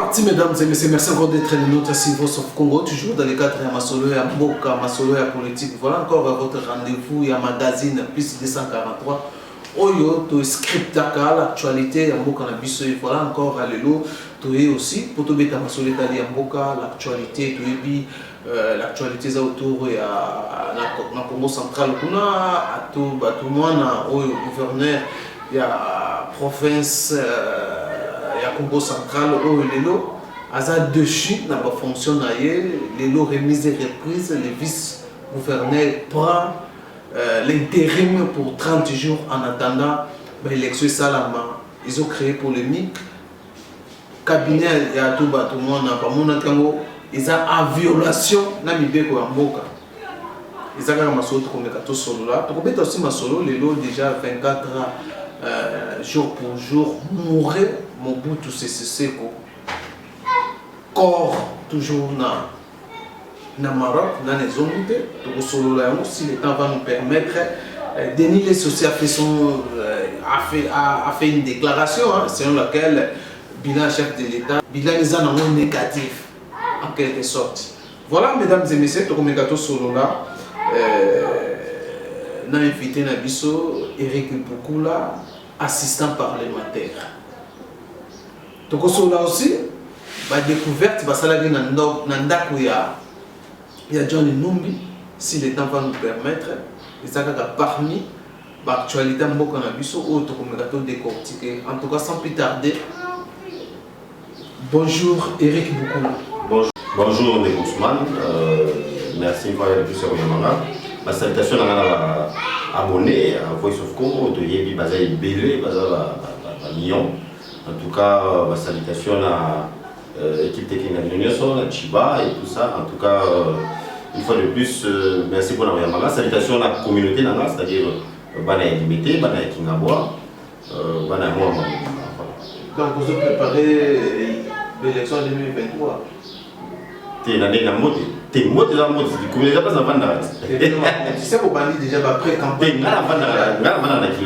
parti, mesdames et messieurs. Merci encore d'être de notre Voice of Congo, toujours dans le cadre de Masolo et Mboka, Masolo et politique. Voilà encore votre rendez-vous. Il y a un magazine plus 243. Oyo, to script d'aka, l'actualité, Mboka Nabiso. Voilà encore à l'élo. Tu es aussi, pour tout bêta Masolo et Mboka, l'actualité, tu es bi. L'actualité autour et à la Congo central. On a tout le monde, au gouverneur, il y a province. Congo central où l'élo a dessus n'a pas fonctionné, l'élo remise et reprise, le vice-gouverneur prend l'intérim pour 30 jours en attendant l'élection Salama. Ils ont créé polémique. Cabinet et à tout le monde n'a pas mon tango. Ils ont en violation na mibeko en boka. Ils ont quand masolo comme kato solo là. Pour mettre aussi masolo l'élo déjà 24 jour pour jour mourir. Mobutu Sese Seko corps toujours na Maroc, dans les zones si le temps va nous permettre. Denis Lessossi a fait une déclaration selon laquelle bilan chef de l'État, bilan les en négatif en quelque sorte. Voilà, mesdames et messieurs, tout comme gâteau solo là, n'a invité Nabiso Eric Boukoula, assistant parlementaire. Donc là aussi, la découverte va s'aller dans il y a John Numbi, si le temps va nous permettre, et ça parmi l'actualité Mboka Nabiso autre comme gâteau décortiqué. En tout cas, sans plus tarder, bonjour Eric Boukoula. Bonjour Ndeko Ousmane, merci une fois de plus sur le ma salutation à abonné à Voice of Congo, de Yebi Bazaï Belé, Bazaï Lyon. En tout cas, ma salutation à l'équipe technique de l'Union, à Chiba et tout ça. En tout cas, une fois de plus, merci pour la salutation à la communauté, c'est-à-dire Bana Limité, Bana Kingaboa, Bana Moua. Donc, vous avez préparé l'élection 2023. Tu es dans la mode. Tu es mode dans la mode. Tu connais pas ça avant d'aller. Tu sais qu'on bannit déjà après campagne. Tu es avant d'aller. Tu es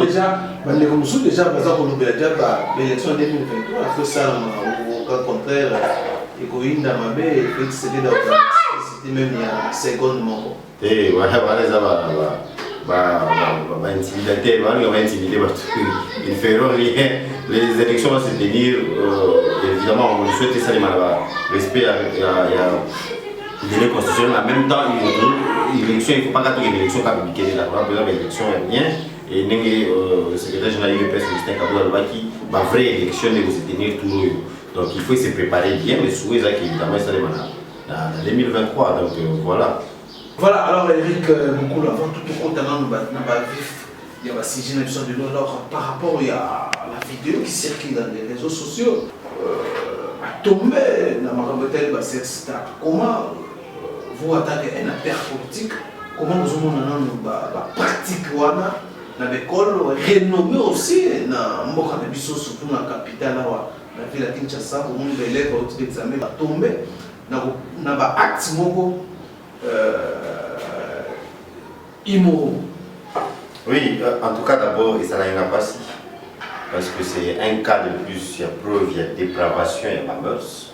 déjà l'élection 2023. Il faut ça au cas contraire. Égoïne dans ma baie, il faut céder dans c'était même il y a seconde mort. Et voilà, ça va intimider, ils ne feront rien. Les élections vont se tenir, évidemment, on souhaite ça, respect à délai constitutionnel. En même temps, l'élection, il ne faut pas qu'il y ait une élection publique. Par exemple, l'élection est bien. Et le secrétaire général du PS, Justin Kaboula, qui va vraie élection va se tenir tout le monde. Donc il faut se préparer bien, mais souhaitons évidemment ça en 2023. Donc voilà. Voilà, alors Eric, beaucoup avant tout compte dans vif, il y a un sujet de alors par rapport à la vidéo qui circule dans les réseaux sociaux, à tomber dans ma rebelle, comment vous attaquez un affaire politique, comment vous avez pratique dans l'école renommée aussi dans Mboka Nabiso, surtout dans la capitale, dans la ville de Kinshasa, où les élèves ont été examinés, tomber dans l'acte immoraux. Oui, en tout cas d'abord, et ça n'a pas si. Parce que c'est un cas de plus, il y a preuve, il y a dépravation, il y a mœurs.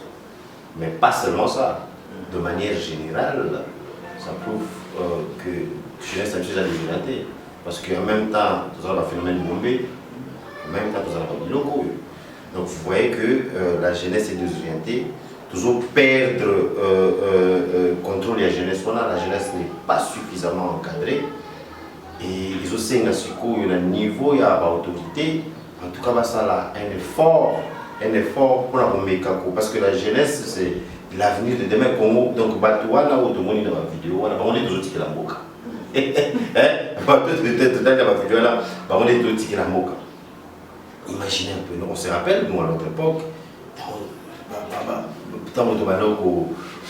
Mais pas seulement ça. De manière générale, ça prouve que jeunesse a déjà dégradé. Parce qu'en même temps, nous avons le phénomène bombé, en même temps, nous avons le logo. Donc vous voyez que la jeunesse est désorientée. Toujours perdre contrôle de la jeunesse. La jeunesse n'est pas suffisamment encadrée. Et ils ont un niveau, il y a l'autorité. En tout cas, ça là, un effort pour la Mékako. Parce que la jeunesse, c'est l'avenir de demain. Donc, Batouana, ou tout le monde dans la vidéo, on est toujours tiqué la moka. On est toujours tiqué la moka. Imaginez un peu, on se rappelle, nous à notre époque, tant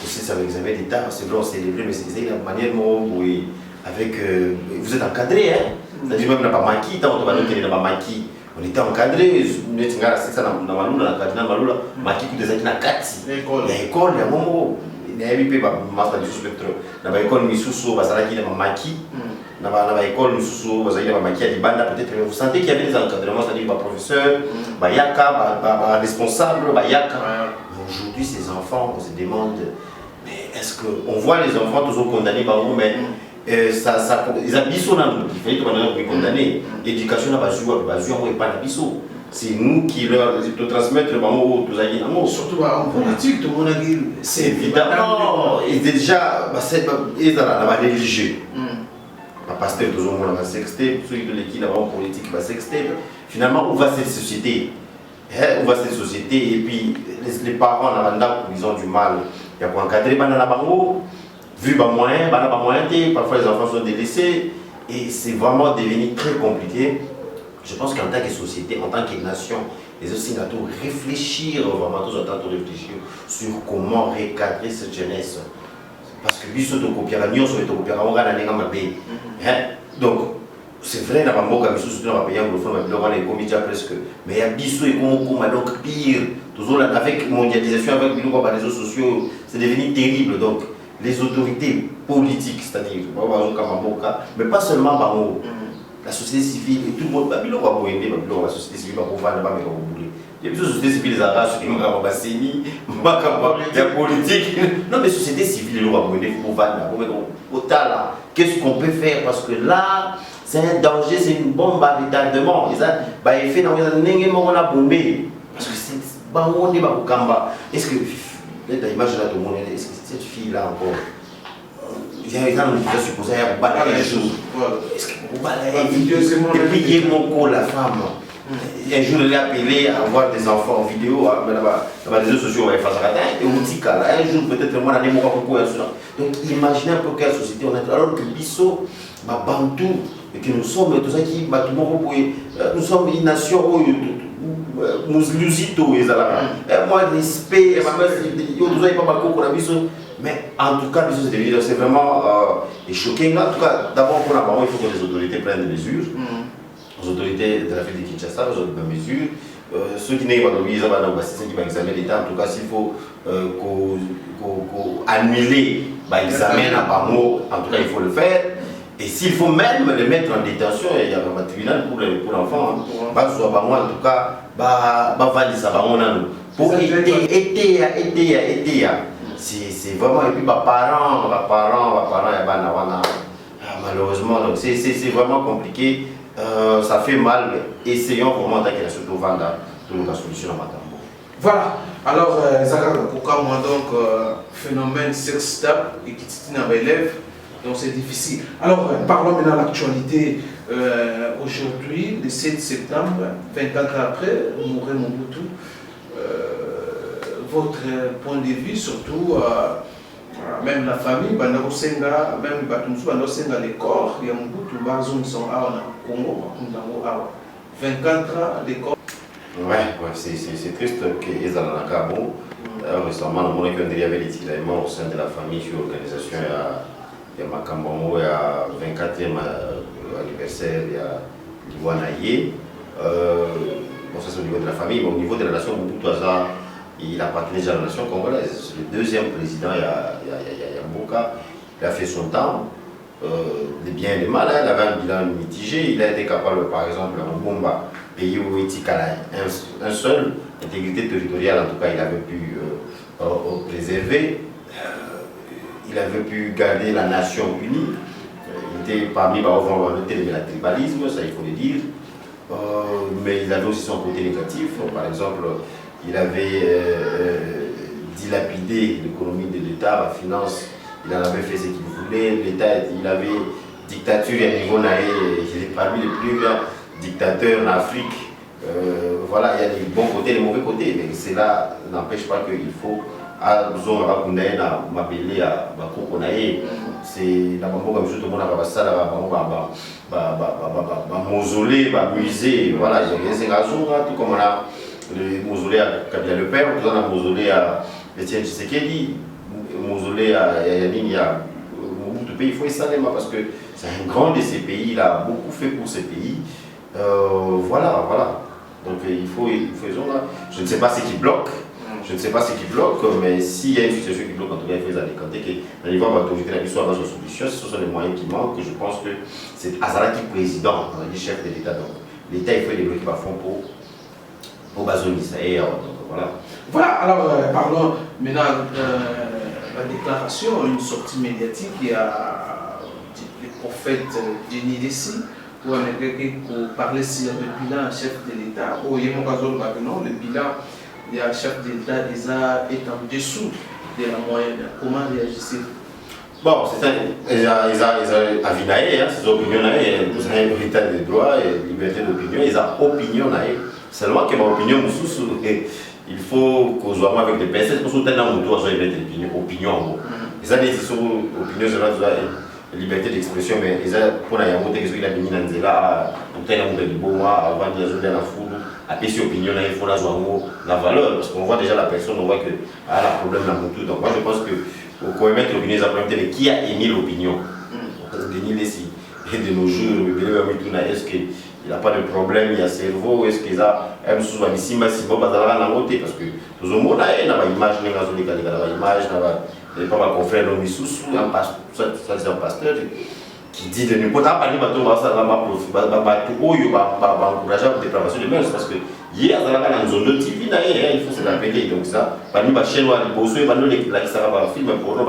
aussi ça l'examen d'État, c'est vrai, on célébrait, mais c'est la manière dont avec vous êtes encadré, hein? C'est-à-dire même pas maquis, tant on était encadré, on était ça dans la maquis des années l'école, il y a mon il y a eu master du spectre, dans l'école Misuso, parce qu'il y a maquis, dans l'école, nous peut-être vous sentez qu'il y avait des encadrements, c'est-à-dire professeur, yaka, responsable, yaka. Aujourd'hui, ces enfants, on se demande, mais est-ce qu'on voit les enfants toujours condamnés par vous, mais ils habitent sur nous, il fallait que nous condamner. L'éducation n'a pas joué, pas d'habissou. C'est nous qui leur transmettre le mot tous les amours. Surtout en politique, tout le monde a dit c'est évidemment. Et déjà, ils sont religieux. Pasteur toujours on va sexter, ceux de l'équipe en politique va sexter. Finalement, où va cette société? Où va cette société? Et puis les parents ils ont du mal. Il y a pour encadrer la bango, vu les moyens, parfois les enfants sont délaissés et c'est vraiment devenu très compliqué. Je pense qu'en tant que société, en tant que nation, les aussi doivent réfléchir vraiment, tous autant réfléchir sur comment recadrer cette jeunesse. Parce que biso to copiera nyo so to copiera on gana nenga mabe. Donc c'est vrai na bamboka biso surtout na pays anglophone mais on est comme déjà presque mais il y a biso et comme donc pire toujours avec mondialisation avec les réseaux sociaux c'est devenu terrible donc les autorités politiques c'est-à-dire mais pas seulement Bango la société civile et tout le monde babilo va boyender babilo la société civile va pouvoir ne pas me bouler. Il y a plusieurs sociétés civiles, les arraches, qui ont basséni, la politique. Non, mais société civile, ils vont vendre. Qu'est-ce qu'on peut faire? Parce que là, c'est un danger, c'est une bombe à retardement. Il fait dans les bombé. Parce que c'est bon, on est au Kamba. Est-ce que, imagine là tout le monde, est-ce que cette fille-là encore, il y a un homme qui va supposer un balayer un jour. Est-ce que vous balayez? Et puis il y a mon corps, la femme. Un jour, il est appelé à voir des enfants en vidéo, dans les réseaux sociaux, et un jour, peut-être, moi, on a beaucoup. Donc, imaginez un peu quelle société on est. Alors que Bisso, Bantou, et que nous sommes, tout ça qui, nous sommes une nation, Mouslusito, moi, respect, mais en tout cas, c'est vraiment choquant. En tout cas, d'abord, pour la parole, il faut que les autorités prennent des mesures. Les autorités de la ville de Kinshasa, ils ont des mesures. Ceux qui n'ont pas d'obligation, c'est ceux qui vont examiner l'État. En tout cas, s'il faut annuler l'examen à Bamo, en tout cas, il faut le faire. Et s'il faut même le mettre en détention, il y a un tribunal pour l'enfant. En tout cas, valider ça pour aider. C'est vraiment, et puis parents, malheureusement, c'est vraiment compliqué. Ça fait mal, essayons vraiment d'aller surtout vendre la solution à Matambo. Voilà, alors, pourquoi moi donc, phénomène sextable et qui tient à élèves, donc c'est difficile. Alors, parlons maintenant de l'actualité. Aujourd'hui, le 7 septembre, 24 ans après, Mouré Mobutu, votre point de vue, surtout, même la famille, même les corps, il y a beaucoup de gens qui sont au Congo, 24 ans, les corps. Ouais, c'est triste qu'ils aient un Cabo. Récemment, on a avait des tiraillements au sein de la famille sur l'organisation. Il y a Makambomo, il y a 24e anniversaire, il y a Liwanaye. Bon, ça c'est au niveau de la famille, mais au niveau de la nation, Mobutu Aza, il appartenait déjà à la nation congolaise. C'est le deuxième président, il y a Mboka. Il a fait son temps, les biens et les mal, il avait un bilan mitigé. Il a été capable, par exemple, en Bomba, pays où il y a un seul, intégrité territoriale, en tout cas, il avait pu préserver. Il avait pu garder la nation unie. Il était parmi les le tribalisme, ça il faut le dire. Mais il avait aussi son côté négatif. Par exemple, il avait dilapidé l'économie de l'État, la finance, il en avait fait ce qu'il voulait. L'État, il avait dictature à niveau naïf, il est parmi les plus grands dictateurs en Afrique. Voilà, il y a des bons côtés et des mauvais côtés, mais cela n'empêche pas qu'il faut c'est la bambo comme tout le monde a passé la mausolée, musée, voilà, c'est tout comme on a le mausolée à Kabila le Père, tout on a mausolée à Etienne Tshisekedi, mausolée à Yannick, beaucoup de pays, il faut essayer parce que c'est un grand de ces pays, il a beaucoup fait pour ces pays. Voilà. Donc il faut je ne sais pas ce qui bloque. je ne sais pas ce qui bloque, mais s'il y a une situation qui bloque, en tout cas, il faut les décanter que le niveau d'autorité la soit dans une solution. Ce sont les moyens qui manquent. Je pense que c'est Azara qui est président, on a dit chef de l'État. Donc l'État, il faut les bloquer par fond pour baser ça. Et voilà. Voilà, alors parlons maintenant de la déclaration, une sortie médiatique. Il y a le prophète Denis Lessi pour parler sur le bilan chef de l'État. Au le bilan du chef de l'État est en dessous de la moyenne. Comment réagissez-vous? Bon, ils ont avinaé, ses opinions, ils ont un état de droit et liberté d'opinion, ils ont opinion. Seulement que ma opinion, il faut qu'on soit avec des personnes, parce que nous avons une opinion en gros. Ils ont des opinions, liberté d'expression, mais ils ont pour la yamoute qu'ils ont mis dans là, tout un amour de bois, avant de les la foule, après ces opinions, il faut la valeur, parce qu'on voit déjà la personne, on voit qu'elle a un problème dans le tout. Donc moi je pense que pour émettre l'opinion, mais qui a émis l'opinion? Denis Lessi. Et de nos jours, est-ce qu'il n'a pas de problème, il y a cerveau, est-ce qu'il a un sous ici, parce que tout le monde a une image, il n'y a pas mon confrère Nomi Soussou, un pasteur qui dit de ne pas parler de encourager la dépravation de mœurs parce que hier, dans la zone de TV, il faut se rappeler. Donc, ça, parmi les chaînes, les bosses, il y a des films pour nous.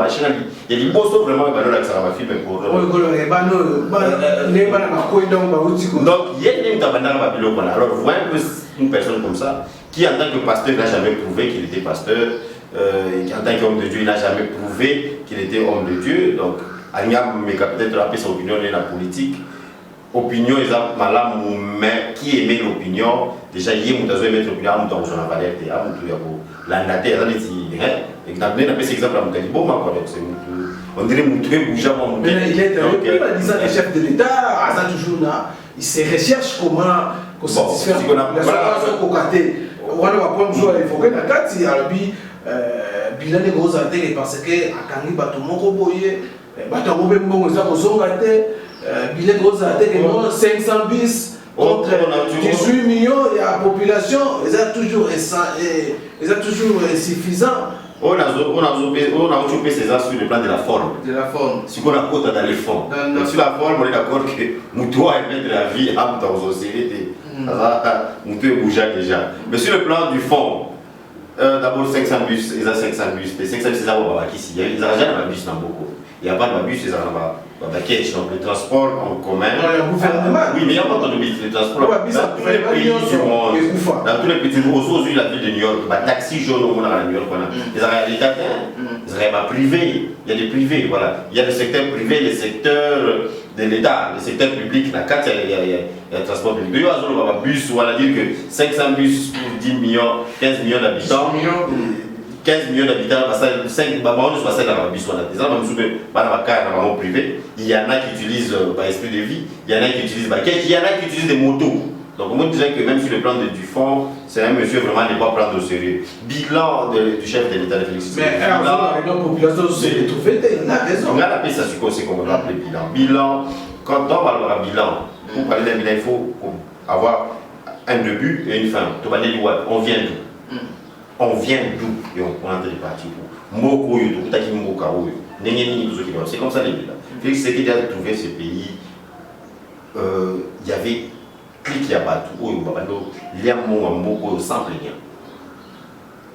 Il y a des bosses vraiment qui ont des films pour nous. Donc, il y a des gens alors, vous voyez une personne comme ça qui, en tant que pasteur, n'a jamais prouvé qu'il était pasteur. En tant qu'homme de Dieu, il n'a jamais prouvé qu'il était homme de Dieu. Donc, mais peut-être rappeler son opinion dans la politique. Opinion, ils ont malade, mais qui aimait l'opinion, déjà, il y a des mettre l'opinion, on a valeur, on dirait mais il est en disant que chef de l'État, il se recherche comment satisfaire la situation. On va prendre évoquer la carte, il y a le bilan de gros intérêts parce que à Kangi Batumoko Boye, Batumoko Bongo, ça bilan de gros intérêts, 500 bis contre 18 millions et la population, ils ont toujours suffisant. On a occupé ces ans sur le plan de la forme. Si on a côté dans les fonds. Sur la forme, on est d'accord que Moutoua est mettre la vie à dans nos sociétés. Moutoua est bougé déjà. Mais sur le plan du fond, d'abord 500 bus, ils ont 500 bus. Les 500 bus, ils ont ici. Ils n'ont jamais de bus dans beaucoup. Il n'y a pas de bus, ils ont donc le transport en commun. Oui, mais il y a pas de bus. Le transport dans tous les pays du monde. Dans tous les pays du monde, aujourd'hui la ville de New York, le taxi jaune au monde à New York, ils ont l'État, ils ont privé. Il y a des privés, voilà. Il y a le secteur privé, le secteur de l'État, le secteur public. La carte, il y a le transport public. Il y a un bus, on va dire que 500 bus pour 10 millions, 15 millions d'habitants. 15 millions d'habitants, 5 babons, soit ça dans la bus, privé. Il y en a qui utilisent par esprit de vie, il y en a qui utilisent il y en a qui utilisent des motos. Donc, moi, je dirais que même sur le plan du fond, c'est un monsieur vraiment ne pas prendre au sérieux. Bilan du chef de l'État de Félix. Mais la population s'est retrouvée, il a raison. On a appelé ça sur quoi c'est qu'on va appeler bilan. Bilan, quand on parle d'un bilan, pour parler d'un bilan, il faut avoir un début et une fin. On vient d'où? On vient d'où et on est en train de partir pour c'est comme ça les bilans. Félix Tshisekedi a trouvé ce pays, il y avait clic à Batou, il y a un sans plaignant.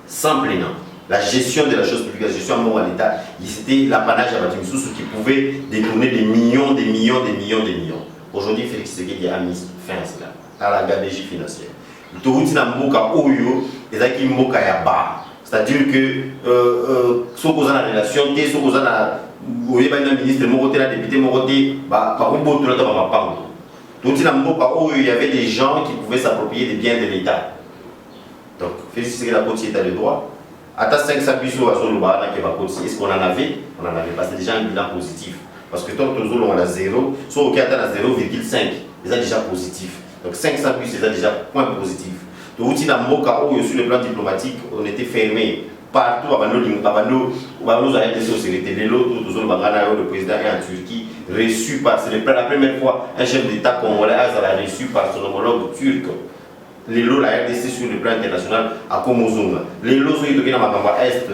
Sans plaignant. La gestion de la chose publique, la gestion à l'État, c'était l'apanage à Batou Moussou qui pouvait détourner des millions. Aujourd'hui, Félix Tshisekedi a mis fin à cela, à la gabegie financière. C'est-à-dire que ce qu'on a dans la relation, ce qu'on a dans le ministre, le député, il y avait des gens qui pouvaient s'approprier des biens de l'État. Donc, Félix Tshisekedi a côté état de droit. À 500 bus, est-ce qu'on en avait? On en avait pas. C'est déjà un bilan positif. Parce que tant que on a 0, soit au Canada à 0,5, c'est déjà positif. Donc 500 bus, c'est déjà point positif. Donc, sur le plan diplomatique, on était fermé. Partout, nous arrêté sur le président est en Turquie, reçu par, c'est la première fois un chef d'État congolais a reçu par son homologue turc. les lots la RDC sur le plan international à Komozonga. Les lots sont dans Makamba Est,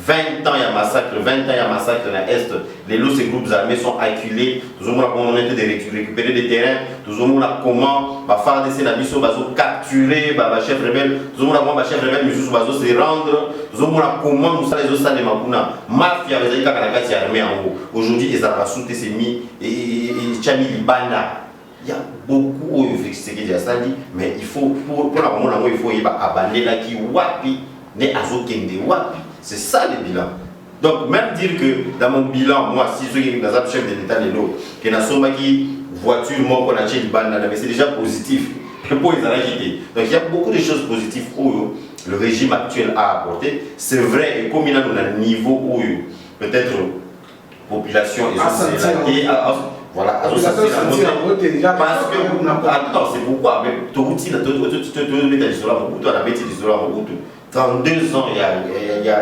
20 ans il y a massacre, 20 ans il y a massacre dans l'Est. Les lots, ces groupes armés sont acculés. Nous avons comment de récupérer des terrains. Nous avons comment faire des sénabisos, capturer les chefs rebelles. Nous avons comment les chefs rebelles se rendre. Nous avons comment nous allons les osas de Makuna. Mafia, les Kakanakati armés en haut. Aujourd'hui, ils ont sauté ces mis et Chami Libana. Il y a beaucoup de ce qui est dit, mais il faut, pour la moment, il faut abandonner la qui wapi, ne azokende wapi. C'est ça le bilan. Donc, même dire que dans mon bilan, moi, si je suis dans un chef de l'État, que dans son voiture, moi, qu'on a acheté le ban, mais c'est déjà positif. Pour les arrêter. Donc, il y a beaucoup de choses positives où le régime actuel a apporté. C'est vrai, et comme il a un niveau où peut-être la population est voilà, parce que attends, c'est pourquoi, mais tu as 32 ans, il y a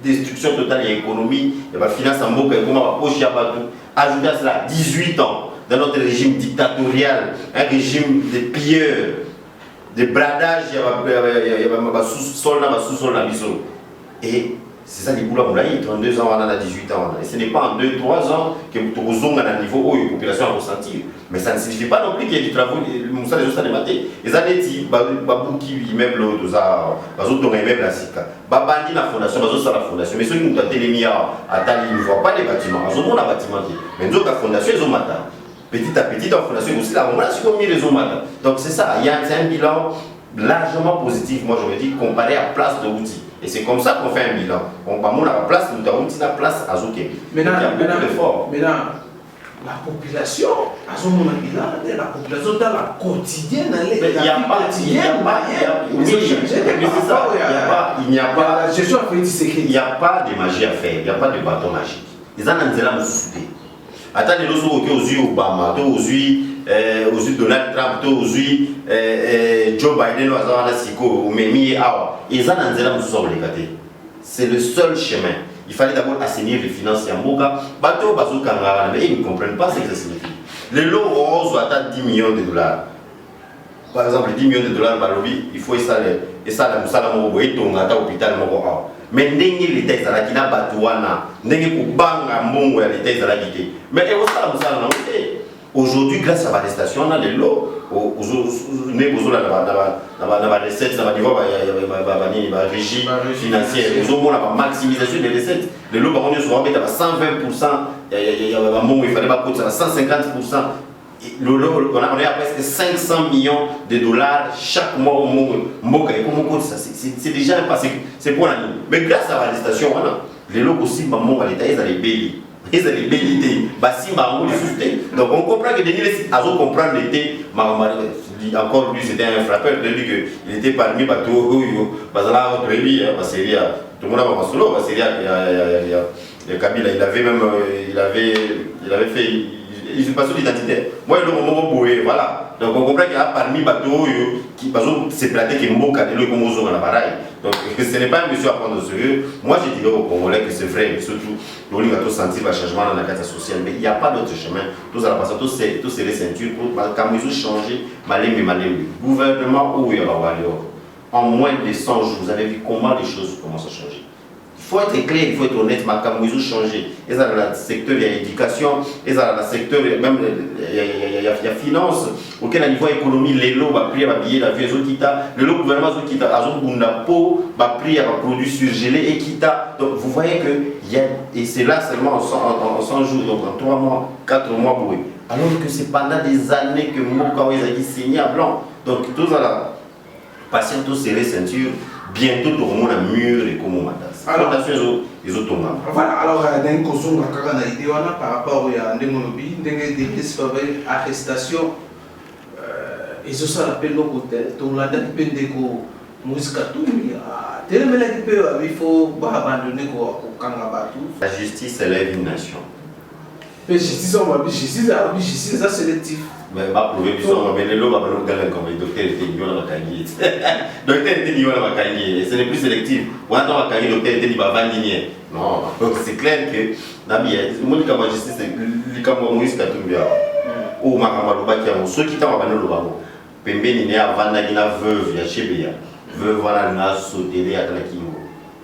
destruction totale, il y a économie, il y a finance en boca, il y a poche, ajouter à cela 18 ans dans notre régime dictatorial, un régime de pilleurs, de bradage, il y a sous-sol, et c'est ça les boulots, 32 ans, on a 18 ans. Et ce n'est pas en 2-3 ans que vous avez un niveau où la population a ressenti. Mais ça ne signifie pas non plus qu'il y a du travail, ça les autres maté. Les années qui qui immeuble immeuble à Sika. Babandi la fondation, la fondation. Mais ceux qui nous ont télémis à Tali, ils ne voient pas les bâtiments. Ils ont un bâtiment. Mais nous la fondation, ils ont matin. Petit à petit, la fondation aussi là, on a su combien les ont matin. Donc c'est ça, il y a un bilan largement positif, moi je me dis, comparé à place de outils. Et c'est comme ça qu'on fait un bilan. On va la place, nous avons la place à Zouké. Maintenant, la population, à son moment bilan, la population dans la quotidienne, il n'y a pas, il n'y a pas de magie à faire, il n'y a pas de bâton magique. Les gens n'ont pas soufflé. Attendez, nous sommes aux yeux Obama, aux yeux Donald Trump, aux yeux Joe Biden, c'est le seul chemin. Il fallait d'abord assainir les finances Yamboka. Mais ils ne comprennent pas ce que ça signifie. Les lots roses attendent 10 millions de dollars. Par exemple, 10 millions de dollars, il faut ça la musala moko et tongata hôpital moko. Mais les textes à la kina batouana, banga mongo ya les textes à la guité. Mais et ça la musala aujourd'hui, grâce à l'arrestation, on a les lots. Nous avons la recette, nous avons la régie financière, nous avons la maximisation des recettes. Les lots, on est sur 120%, il fallait pas coûter 150%. On est à presque 500 millions de dollars chaque mois au monde. C'est déjà un passé, c'est pour l'année. Mais grâce à l'arrestation, les lots aussi, ils allaient payer. Ils allaient payer. Donc on comprend que Denis Azo comprend l'été. Encore lui, c'était un frappeur. Il était parmi les bateaux. Tout le monde a solo. Il avait même. Il avait fait. Il se passe l'identité. Moi, il est moment boué, voilà. Donc, on comprend qu'il y a parmi les bateaux qui s'est platé qui est moka de l'eau comme aux la baraille. Donc, ce n'est pas un monsieur à prendre au sérieux. Moi, je dirais aux Congolais que c'est vrai, mais surtout, nous avons senti le changement dans la carte sociale. Mais il n'y a pas d'autre chemin. Tous à la passation, tous les ceintures, quand ils ont changé, malé. Gouvernement, où il y a en moins de 100 jours, vous avez vu comment les choses commencent à changer. Il faut être clair, il faut être honnête, mais quand ils ont changé, il y a le secteur, il y a l'éducation, il y a le secteur, même il y a finance, auquel à niveau économie, les lots, va prier, va payer la vie, le lot gouvernement, qui a un pot, va prier, va produire surgelé, et qui a. Donc vous voyez que, et c'est là seulement en 100 jours, donc en 3 mois, 4 mois pour eux. Alors que c'est pendant des années que Mokawa a dit saigné à blanc. Donc tous à la patient, tous serré ceinture. Bientôt, tout le monde a mûr et comme on m'a dit. Alors, ils ont tombé. Voilà, alors, par rapport à Ndemonobi, arrestation, ils ont ça l'appel au côté, donc la date de musique il faut abandonner la justice élève une nation. Mais justice, on va justice, ça sélectif. Mais va prouver que on va les lots va nous gagner comme le docteur était niveau dans la cahier. Docteur était niveau dans la cahier, ce n'est plus sélectif. On a dans la cahier docteur était niveau vandigné. Non, donc c'est clair que Nabi, moi le cas justice, le cas Moïse Katumbi, ou Makamaloba qui a ceux qui t'ont abandonné le babo. pembeni ne avanda kina veuve ya chebeya veuve wana na sotele atala kingo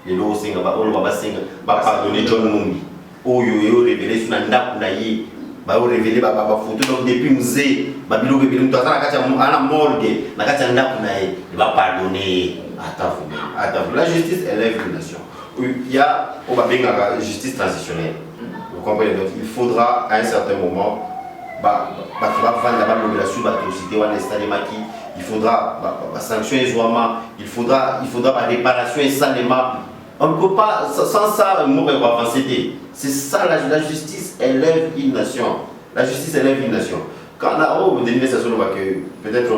lelo senga ba olo baba senga ba pardonner John Mumbi oyo yo révélé sur ndaku na ye ba révélé ba photo donc depuis musée ba biloko ebele mutu azala kati ana morgue na kati ndaku na ye ba pardonner attends la justice élève une nation. Il y a la justice transitionnelle. Vous comprenez? Donc il faudra à un certain moment il faudra sanctionner il faudra réparation et salement. On ne peut pas, sans ça, on va avancer. C'est ça, la justice élève une nation. La justice élève une nation. Quand on a peut-être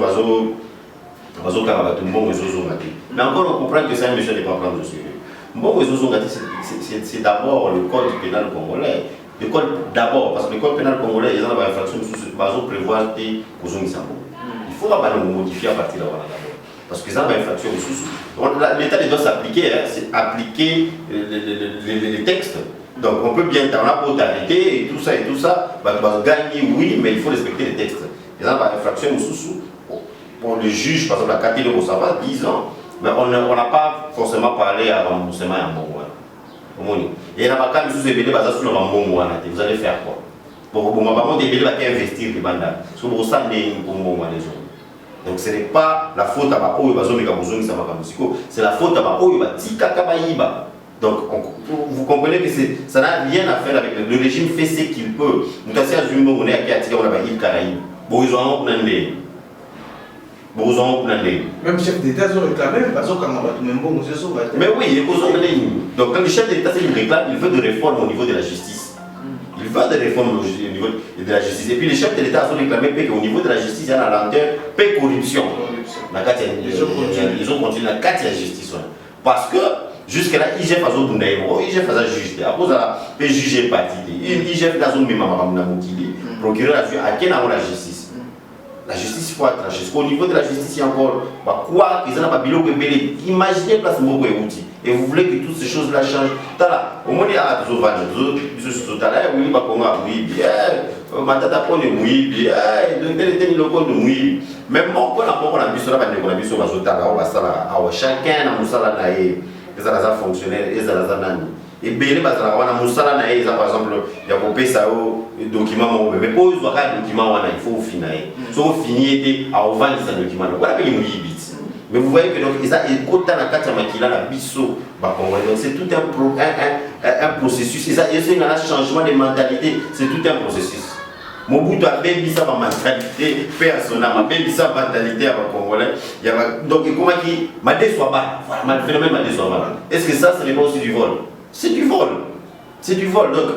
mais encore on comprend que c'est un méchant de pas prendre au sérieux. C'est d'abord le code pénal congolais. Le code d'abord, parce que le code pénal congolais, il y a une infraction qui prévoit que il faut modifier à partir de là d'abord. Parce que ça va infraction l'État doit s'appliquer, c'est appliquer les textes. Donc on peut bien on a t'arrêter et tout ça, gagner oui, mais il faut respecter les textes. Les infractions pour le juge, par exemple la catégorie ça va 10 ans, mais on n'a pas forcément parlé à remboursement à bon. Et il y a pas de sous vous allez faire quoi? Pour investir les bandes. Sur ça, donc ce n'est pas la faute à c'est la faute à donc vous comprenez que ça n'a rien à faire avec le régime fait ce qu'il peut. Nous avons même chef d'État a réclamé, mais oui, donc quand le chef d'État réclame, il veut des réformes au niveau de la justice. Il veut des réformes au niveau de la justice. Et puis les chefs de l'État ont réclamé qu'au niveau de la justice, il y a la lenteur, paix corruption. Ils ont continué la 4e justice. Parce que jusque-là, IGF a juge. À cause de la juge parti. IGF a procureur a vu à quel moment la justice. La justice, il faut trancher. Au niveau de la justice, il y a encore quoi qu'ils n'ont pas bilo que belé. Imaginez place mot et vous voulez que toutes ces choses-là changent. Tala, au moins il y a des ovages, des choses tala, oui, pas comment oui bien, matata pone oui bien, donc tel loco de oui. Même moi, quand on a vu cela, on a vu sur la zotala, on va ça là, chacun a moussala naïe, les alazans fonctionnaires, les alazans nani. Et belé bazala wana moussala naïe, par exemple, il y a coupé ça au document, mais pour ils voient un document wana, il faut finir. So finir à vendre ce document. Voilà que il mais vous voyez que donc ils ont la carte makila la biso donc c'est tout un processus. Il y a un changement de mentalité, c'est tout un processus. Mobutu a bien mis sa mentalité personnelle, a bien mis sa mentalité à Congolais. Donc comment qui m'a déçoit pas, voilà, le phénomène m'a déçoit pas. Est-ce que ça, ce n'est pas aussi du vol? C'est du vol. C'est du vol. Donc,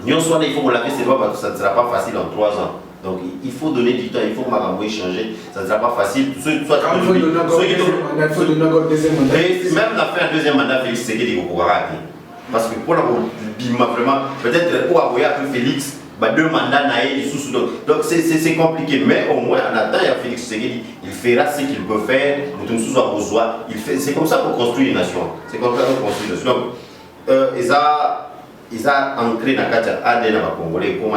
nous sommes il faut qu'on laver ses lois parce que ça ne sera pas facile en 3 ans. Donc, il faut donner du temps, il faut que Marambo changer. Ça ne sera pas facile. Même la fin du deuxième mandat, Félix Tshisekedi est raté. Parce que pour la vraiment, peut-être pour avoir Félix, 2 mandats naïfs, donc c'est compliqué. Mais au moins, en attendant, il y a Félix Tshisekedi, il fera ce qu'il peut faire. C'est comme ça qu'on construit une nation. C'est comme ça qu'on construit une nation. Donc, ils ont ancré dans le ADN Congolais, comme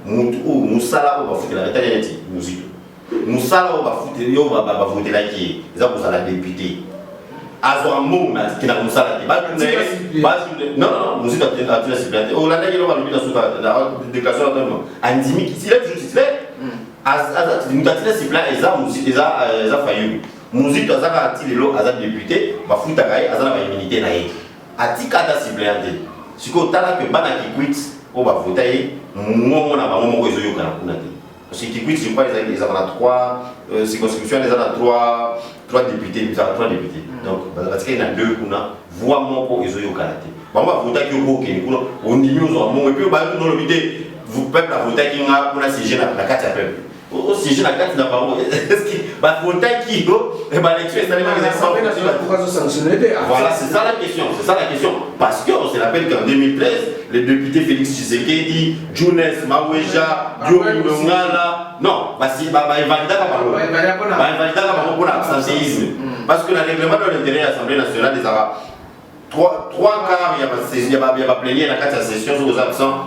on musala o bafutela retaneti muzito musala o bafutela yo bavotela ki eza kozala député azwa mona kina musala ki non muzito atuna sibilante o landa kilo balobi na suka la déclaration de andimi ki sile titulaire azati mutatina sibilante eza muzito eza fayu muzito azaka atilelo aza député bafutaka ye azana ba immunité na ye atika ta sibilante siko tala que bana ki quit o bavotaye moi na bango moko ezoyoka na kuna te parce que Kikwit je crois ils ont 3 circonscriptions ils ont 3 députés donc parce qu'il y en a 2 kuna voix moko ezoyoka na te bango bavotaki okokeni kuna ondimi ozwa mongo et puis bato dans le bité vous peuple avotaki nga kuna siéger na kati ya peuple au siéger na kati na bango est-ce que bavotaki yo et l'élection est tellement voilà c'est ça la question parce qu'on se rappelle qu'en 2013 les députés Félix Tshisekedi, Younes Maweja, Diomi Ngala, non, parce qu'il va invalider pour l'absentéisme. Parce que le règlement de l'intérêt de l'Assemblée nationale, des Arabes, 3 quarts, il y a plénière dans la 4 sessions sur les absents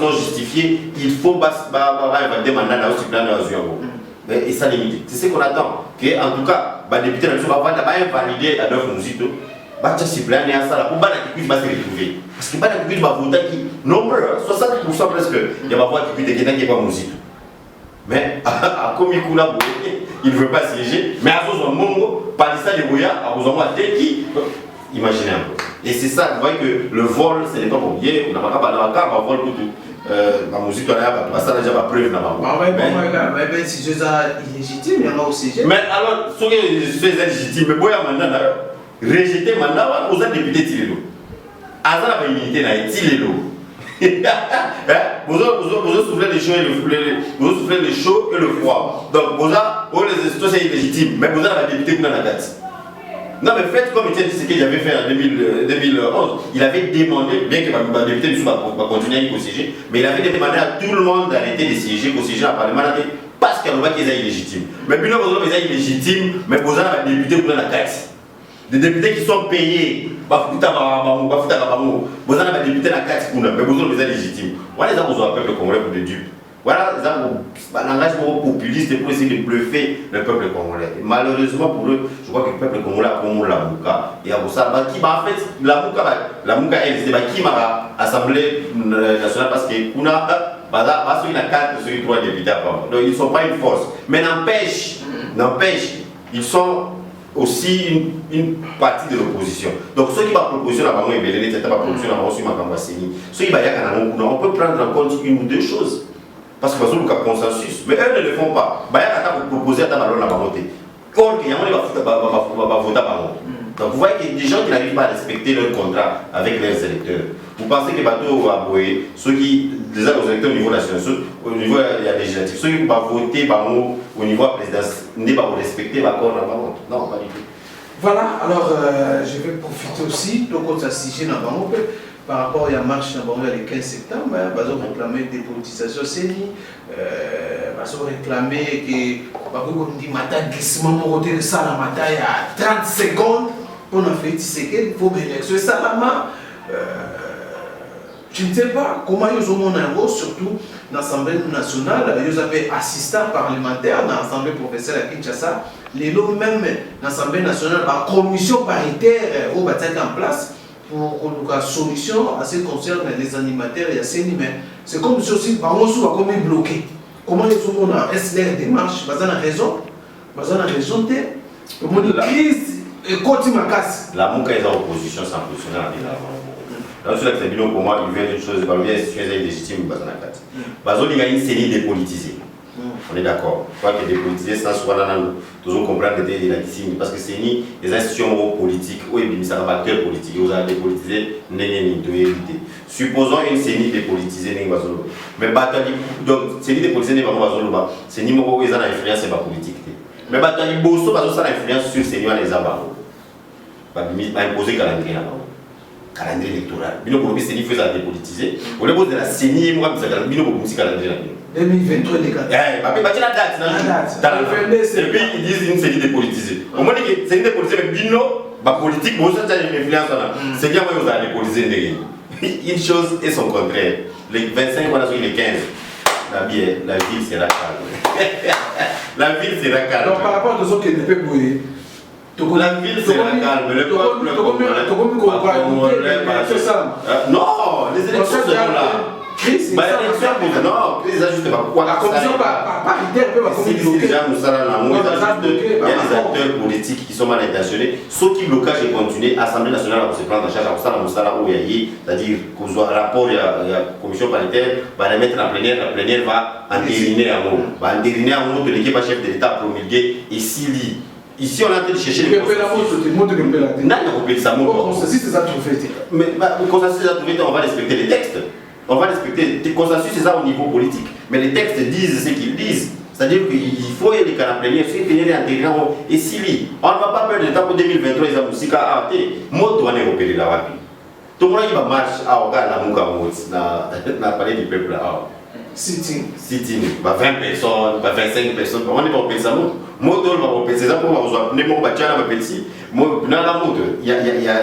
non justifiés, il faut invalider le mandat dans le suppléant de la et ça limite. C'est ce qu'on attend. Que, en tout cas, les députés ne va pas invalider à Adolphe Mouzito. Tu sais, plan à ça pour que tu vas se retrouver. Parce que tu vas voter qui, nombreux, 60% presque, il y a voix qui est quelqu'un qui n'est pas Mouzito. Mais à Komikula, il ne veut pas siéger. Mais à ce moment, Palissa de Boya, à ce moment, qui imaginez un peu. Et c'est ça, vous voyez que le vol, ce n'est pas bon. Hier, on n'a pas de vol pour tout. La musique, on a ça déjà ma preuve là-bas. Mais si je suis illégitime, il y en a au CG. Mais alors, ce que je suis illégitime, mais Boya maintenant, rejeter mandat aux députés Tilelo. Azar a immunité na Tilelo. Vous soufflez le chaud et le froid. Donc, vous les institutions c'est illégitime, mais vous avez la députée dans la date. Non, mais faites comme Étienne Tshisekedi avait fait en 2011. Il avait demandé, bien que ma députée ne soit pas continuer à siéger, mais il avait demandé à tout le monde d'arrêter de siéger, au siéger en Parlement, parce qu'il y a qu'ils sont illégitimes. Mais puis, vous avez des illégitimes, mais vous avez la députée dans la date. Des députés qui sont payés, vous avez des députés dans la carte, mais vous avez des légitimes. Voilà les besoin du peuple congolais pour des dupes. Voilà les engagement populiste pour essayer de bluffer le peuple congolais. Et malheureusement pour eux, je crois que le peuple congolais a comme la Mouka. Et à ça, qui en fait, la Mouka, c'est qui m'a assemblée nationale parce que on a ceux qui ont 4, ceux qui ont 3 députés. Donc ils ne sont pas une force. Mais n'empêche, ils sont aussi une partie de l'opposition. Donc ceux qui vont proposition à Bango et Belén, c'est pas proposition à Bango sur Makamba Séni. Ceux qui vont on peut prendre en compte une ou deux choses. Parce que nous avons un consensus. Mais eux ne le font pas. Ils vont proposer à Tabalon la volonté. Or, il y a un voter à Bango. Donc vous voyez qu'il y a des gens qui n'arrivent pas à respecter leur contrat avec leurs électeurs. Vous pensez que les bateaux à Boé, ceux qui, déjà aux électeurs au niveau national, au niveau législatif, ceux qui vont voter Bango au niveau présidentiel, ne vont pas respecter l'accord dans Bango. Non, pas du tout. Voilà, alors je vais profiter aussi de votre sujet dans Bango par rapport à la marche dans Bango le 15 septembre. Ils ont réclamé des politisation CENI, ils ont réclamé que on dit matin glissement mon côté de ça la matin il y a 30 secondes pour nous faire Tshisekedi, il faut bien l'élection. Ça je ne sais pas comment ils ont mon rôle, surtout dans l'Assemblée nationale. Ils avaient assistant parlementaire dans l'Assemblée professionnelle à Kinshasa. Les lots même dans l'Assemblée nationale, la commission paritaire au bâtiment en place pour une solution à ce qui concerne les animateurs et à ces niveaux. C'est comme si aussi, par exemple, on va bloqué. Comment ils ont mon SLR démarche, ils ont raison, la crise et continue à casser. La Mouka est en opposition sans positionner à dans ce que pour moi, il veut une chose, il est situation illégitime, il y a une série dépolitisée. On est d'accord. Il faut que dépolitiser sans soit toujours comprendre la discipline. Parce que c'est les institutions politiques, ou les acteurs politiques, ils ont dépolitisé, supposons une série dépolitisée, mais donc série dépolitisée, c'est ni mot ils ont influence et pas politique. Mais il bosso parce que ça a influence sur ces les abats. Il imposer calendrier électoral. Bino pour c'est fait ça dépolitiser. On le pose de la CENI moi ça bino pour musique calendrier. 2023 les gars. Eh, bah tu la date. Et puis ils disent une série dépolitisée. Au moins que série dépolitisée mais bino ba politique bon ça a une influence là. C'est bien moi vous allez dépolitiser une chose et son contraire. Les 25 on a sur les 15. La ville sera calme. La ville sera calme. Donc par rapport à ceux qui ne peuvent pas la ville c'est la calme, le peuple non, les élections seront là. Non, crise juste pas. La commission paritaire peut il y a des acteurs politiques qui sont mal intentionnés. Ceux qui blocage et continuer, l'Assemblée nationale va se prendre en charge à ça, c'est-à-dire qu'on soit rapport à la commission paritaire, va la mettre en plénière, la plénière va entériner un mot. Va entériner un mot de l'équipe chef de l'État promulgué et s'il lit. Ici, on a en train de chercher les consensus. Non, on va ça. Mais le consensus, on va respecter les textes. On va respecter les consensus, c'est ça au niveau politique. Mais les textes disent ce qu'ils disent. C'est-à-dire qu'il faut les canapléniers, si tenir et et s'il lit. On ne va pas perdre le temps pour 2023, ils ont aussi qu'à arrêter. Moi, tu vas repérer la rapide. Tout le monde va marcher à Oga, la Mouka dans la palais du peuple. Sitting, 20 personnes, 25 personnes, on n'est pas au ça. Moi, je vais faire ça pour il y a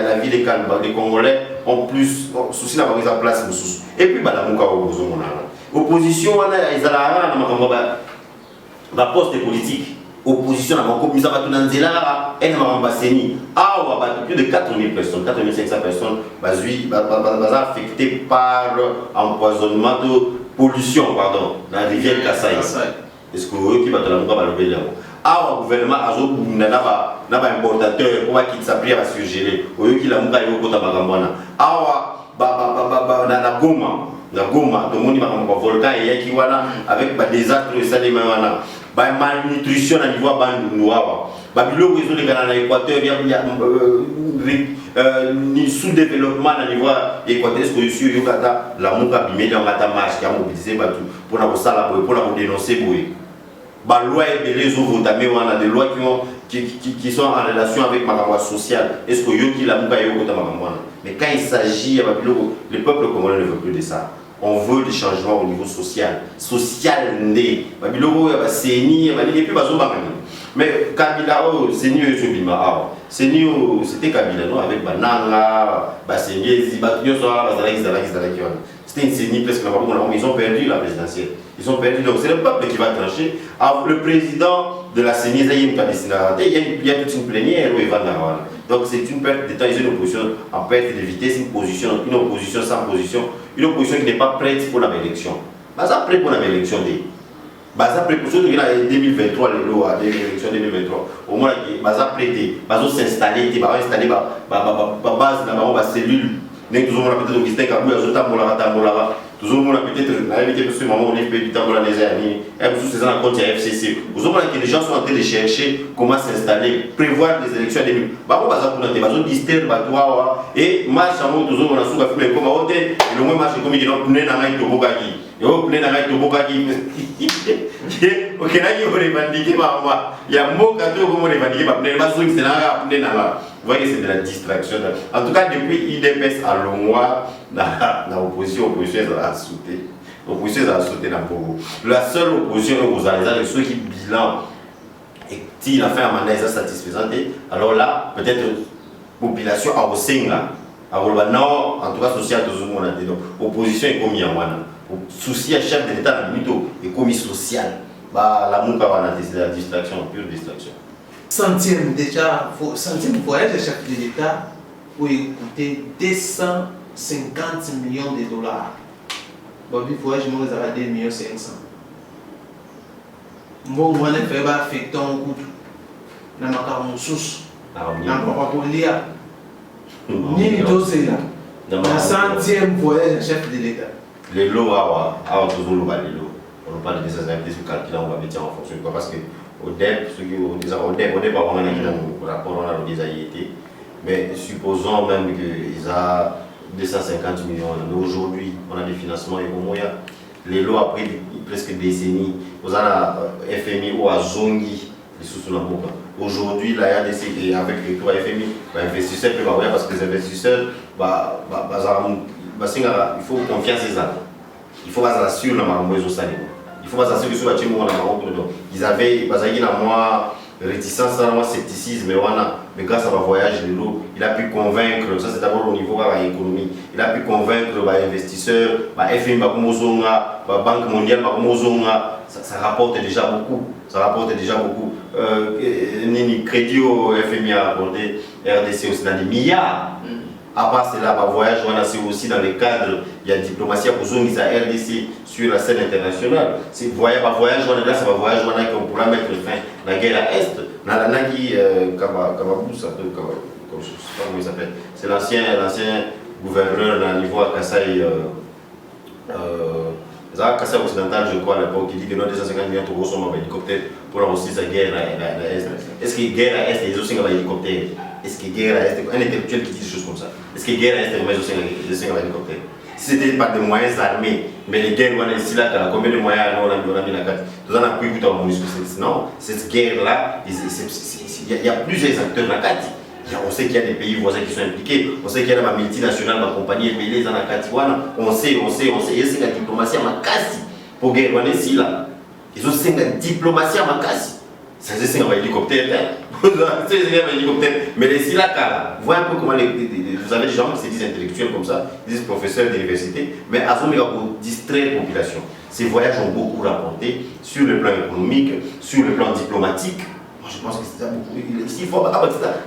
la ville est calme, les Congolais ont plus souci d'avoir mise en place. Et puis, la Mouka au opposition, ils ont ba poste politique opposition na banko misa bato na nzela ene mambaseni awa bato plus de 4000 personnes 4500 personnes baza affectés par empoisonnement de pollution pardon na rivière Kasai. Est-ce que vous qui bato la muka balobeli yango awa gouvernement azobunda na ba importateur ko ba kitsa prix ba surgeler oyo ki la muka yo kota makambo na awa na Goma to moni makambo volcan et qui wana avec ba désastre esalema wana ba malnutrition na niveau bandu awa ba biloko ezo le kana na Équateur ni sous-développement na niveau Équateur est-ce que sur yo kata la muka bimeli on kata marche ya mobiliser batu pour na kosala boy pour na dénoncer boy ba loi et les autres votamé wana des lois qui sont en relation avec makambo social est-ce que yo ki la muka yo kota makambo wana mais quand il s'agit ya ba biloko le peuple congolais ne veut plus de ça. On veut des changements au niveau social. Social, né. Babiloko, il y a Séni, il y a plus mais Kabila, Séni, c'était Kabila, non? Avec Bananga, Bassengé, Zibatio, c'était une Séni presque, ils ont perdu la présidentielle. Ils ont perdu, donc c'est le peuple qui va trancher. Alors, le président de la Séni, il y a toute une plénière où il va dans. Donc c'est une perte de temps, ils ont une opposition en perte de vitesse, une opposition sans position, une opposition qui n'est pas prête pour l'élection. Baza prêt pour l'élection. Baza prêt pour ceux qui ont 2023, l'élection 2023. Au moins, Baza prêt, Baza s'installer, Baza installer ma base dans ma cellule. Nous avons peut-être Augustin Kabou, toujours peut-être parce que maman on est du temps pour les années, c'est ça compte FCC. Vous avez que les gens sont en train de chercher comment s'installer, prévoir les élections à 2000. Bah on va ça pour notre base d'histoire batwa et match en mode toujours on a souffert mais comme on est le moins match comme ils ont plein dans un tobogagi. Et on plein dans un tobogagi. OK là il faut revendiquer maman. Il y a mot quand on revendiquer pas plein base c'est là plein là. Vous voyez, c'est de la distraction. En tout cas, depuis IDPS à Longwa, l'opposition a sauté. L'opposition a sauté dans le Congo. La seule opposition aux Algériens, ceux qui bilan et s'il a fait un mandat satisfaisant, alors là, peut-être la population a aussi là. Alors non, en tout cas, social, tout le monde a dit. Donc, opposition est commis en Wana. Souci à chef de l'État, est commis social. Bah, la mouka, c'est la distraction, pure distraction. Centième voyage de chef de l'État pour coûter 250 millions de dollars. Bobby voyage, moi, ça va 2,5 millions. Moi, je vais faire affecter un coup. Je vais faire un sous. Je vais faire un ni dossier là. Le centième voyage de chef de l'État. Les lots, toujours le bas les lots. On parle de ces activités sur calcul, on va mettre en fonction de quoi parce que au DEP, ceux qui ont des au DEP, on a un rapport, on a déjà été. Mais supposons même qu'ils ont 250 millions. Mais aujourd'hui, on a des financements et au moins, les lots après presque des décennies, on a FMI ou à Zongi, les sous la bourse. Aujourd'hui, la RDC avec le tour FMI, les investisseurs peuvent avoir parce que les investisseurs, il faut confiance aux gens. Il faut s'assurer dans ma maison salée. Il faut s'assurer que sur la team ils avaient moi réticence, moi scepticisme, mais grâce à mon voyage de l'eau, il a pu convaincre, ça c'est d'abord au niveau de l'économie, il a pu convaincre les investisseurs, FMI, la Banque mondiale, ça rapporte déjà beaucoup. Ça rapporte déjà beaucoup. Ni crédit au FMI a apporté RDC aussi dans des milliards. À part cela, le voyage, c'est aussi dans le cadre, il y a diplomatie à Bouzounis à RDC sur la scène internationale. C'est voyage, là, ça va voyage, qu'on pourra mettre fin à la guerre à Est. Dans la Nagui, Kamabou, ça peut, je ne sais pas comment il s'appelle. C'est l'ancien gouverneur au niveau à Kassai. Kassai occidental, je crois, à l'époque, qui dit que nous, 250 millions d'euros sont en hélicoptère pour aussi sa guerre à l'Est. Est-ce que guerre à Est, ils ont aussi un hélicoptère? Est-ce que guerre à Est, un intellectuel qui dit des choses comme ça? Est-ce que guerre à Est, ils ont aussi un hélicoptère? Si c'était pas des moyens armés, mais les guerres, on a ici là, combien de moyens on a mis la carte? Nous en avons pris tout à l'heure. Non, cette guerre-là, il y a plusieurs acteurs dans la carte. On sait qu'il y a des pays voisins qui sont impliqués, on sait qu'il y a des multinationales, des compagnies mêlées dans la Katiwana, on sait, il y a la diplomatie à ma casse pour guerre ici là. Ils ont la diplomatie à ma casse. C'est un hélicoptère, c'est un hélicoptère. Mais les Silaka, vous voyez un peu comment vous avez des gens qui se disent intellectuels comme ça, ils disent professeurs d'université, mais à ce moment pour distraire la population. Ces voyages ont beaucoup rapporté sur le plan économique, sur le plan diplomatique. Moi, je pense que c'est ça beaucoup. Il faut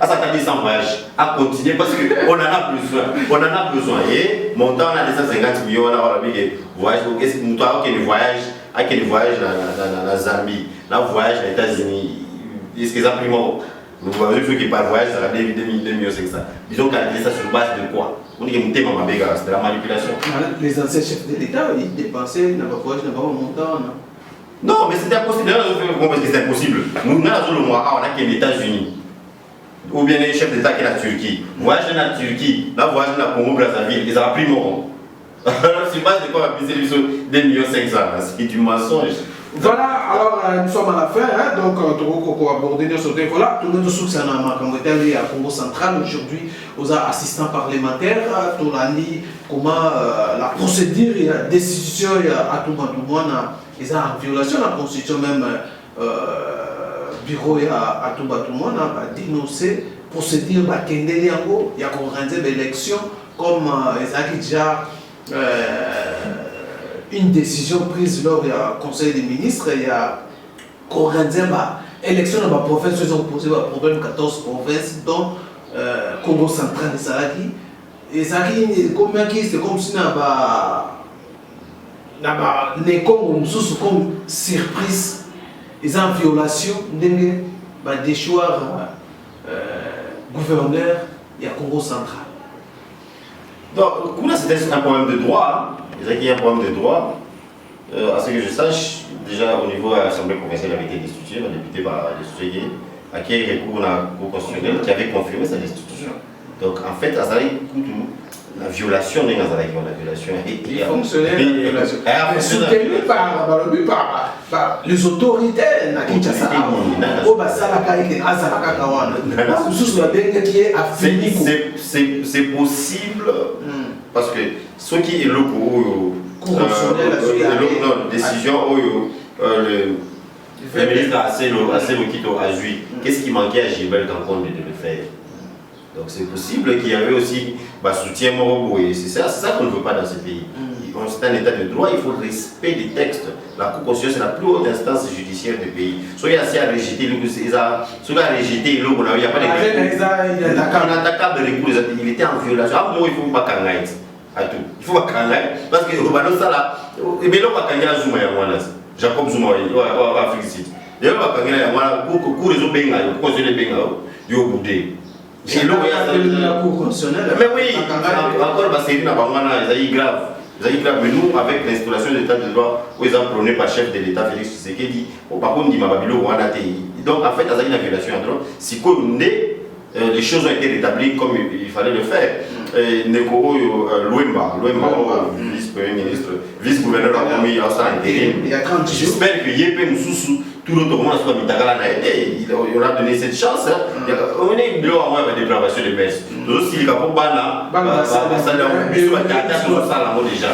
s'attarder sans voyage, à continuer parce qu'on en a besoin. On en a besoin. Et mon temps, on a 250 millions, on a voyage. Est-ce que nous avons des voyages dans la Zambie, là, voyage aux États-Unis? Est-ce que ça prime? Nous voyons ceux qui parlent voyage, ça va 2 millions 500. Disons calculer ça sur base de quoi? On dit que c'est de la manipulation. Les anciens chefs de l'État, ils dépensaient, ils n'avaient pas voyage, ils n'avaient pas montant. Non, mais c'était impossible. Parce que c'est impossible. Nous, on a les États-Unis. Ou bien les chefs d'État qui sont la Turquie. Voyage dans la Turquie, là, voyage dans la Congo-Brazzaville, ils ont pris mon. Alors, sur base de quoi on va payer 2 millions 500? C'est du mensonge. Voilà, alors nous sommes à la fin, hein, donc on va aborder nos sautés. Voilà, tout le monde sous ça n'a à Congo central aujourd'hui aux assistants parlementaires, tout l'année, comment la procédure et la décision à tout le monde, ils ont en violation de la constitution même bureau à tout le monde, dénoncer, procédure, il y a qu'on rende l'élection comme ils ont déjà une décision prise lors du Conseil des ministres. Il y a l'élection dans la province, ils ont posé un problème 14 provinces, dont Congo central et Salaki. Et Salaki, c'est comme si les Congo comme surprise, ils ont en violation des choix gouverneur et à Congo central. Donc, c'est un problème de droit. Il y a un problème de droit. À ce que je sache, déjà au niveau de l'Assemblée provinciale, avait été destitué, le député va destituer, à qui il recours à la Cour constitutionnelle qui avait confirmé sa destitution. Donc en fait, la violation n'est pas la violation. Il fonctionnait la violation. Soutenu par les autorités à Kinshasa. C'est possible parce que ceux qui est décision le ministre a assez qu'est-ce qui manquait à Gilbert Cancon de le faire? Donc c'est possible qu'il y avait aussi soutien Morobo et c'est ça qu'on ne veut pas dans ce pays. C'est un état de droit, il faut le respect des textes. La Cour constitutionnelle, c'est la plus haute instance judiciaire du pays. Soit il y a assez à rejeter, il n'y a pas de inattaquable de recours, il était en violation. Ah, moi, il ne faut pas qu'on aille. Il faut pas qu'on aille. Parce que ça là, mais là, on va qu'on aille Zuma, Jacob Zuma, on va féliciter. Et on va qu'on aille, pour les autres Benga, pour les Benga, il y a boudé. C'est la Cour constitutionnelle. Mais oui, encore, c'est grave. Mais nous, avec l'installation de l'état de droit, où ils ont prôné par chef de l'État, Félix Tshisekedi, par contre, il m'a donc en fait, il y a une violation de droit. Si les choses ont été rétablies comme il fallait le faire. Neko Louemba, vice-premier ministre, vice-gouverneur de la Commission intérim. J'espère que Yepé Moussoussou, tout l'autre monde soit Mitagala on a donné cette chance. On est de l'eau à des dépravation de messe. Nous aussi, il y a pas Bana, ça l'a mis sur la carte, ça l'a déjà.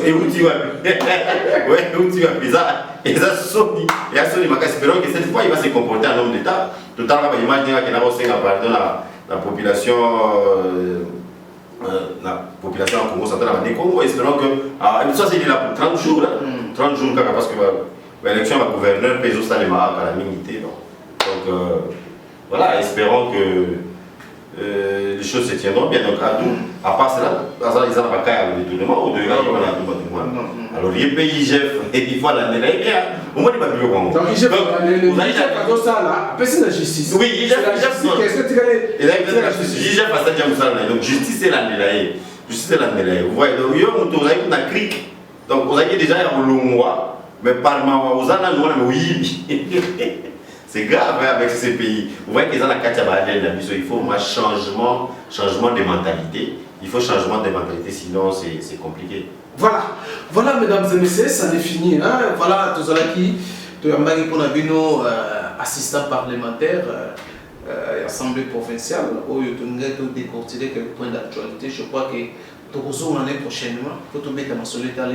Et où tu vas? Ouais, où tu vas? Et ça sonne. Et ça sonne, espérons que cette fois, il va se comporter en homme d'État. Tout à l'heure, imaginez qu'il y a la population. La population en Congo central a des Congo, espérons que. Ça, c'est là pour 30 jours. 30 jours, parce que l'élection à gouverneur pèse aussi les marques à la minité. Donc, voilà, espérons que les choses se tiendront bien. Donc, à part cela, ils n'ont pas qu'à le détournement ou de alors, il y a pays IGF et il faut l'année là. Au moins, il va plus au Congo. Donc, IGF, ça là, c'est la justice. Oui, IGF, IGF, donc justice c'est l'année là. Justice c'est l'année là. Vous voyez, donc, il y a une crique. Donc, vous avez déjà un long mois, mais par mois, vous avez un mois, oui. C'est grave avec ces pays. Vous voyez qu'ils ont la carte à il faut un changement de mentalité. Il faut changement de mentalité, sinon c'est compliqué. Voilà, mesdames et messieurs, ça est fini. Hein? Voilà, tous ceux qui pour nos assistants parlementaires, l'Assemblée provinciale, où ils ont décortiqué quelques points d'actualité. Je crois que tout l'année prochainement, il faut tout mettre dans ma solitaire.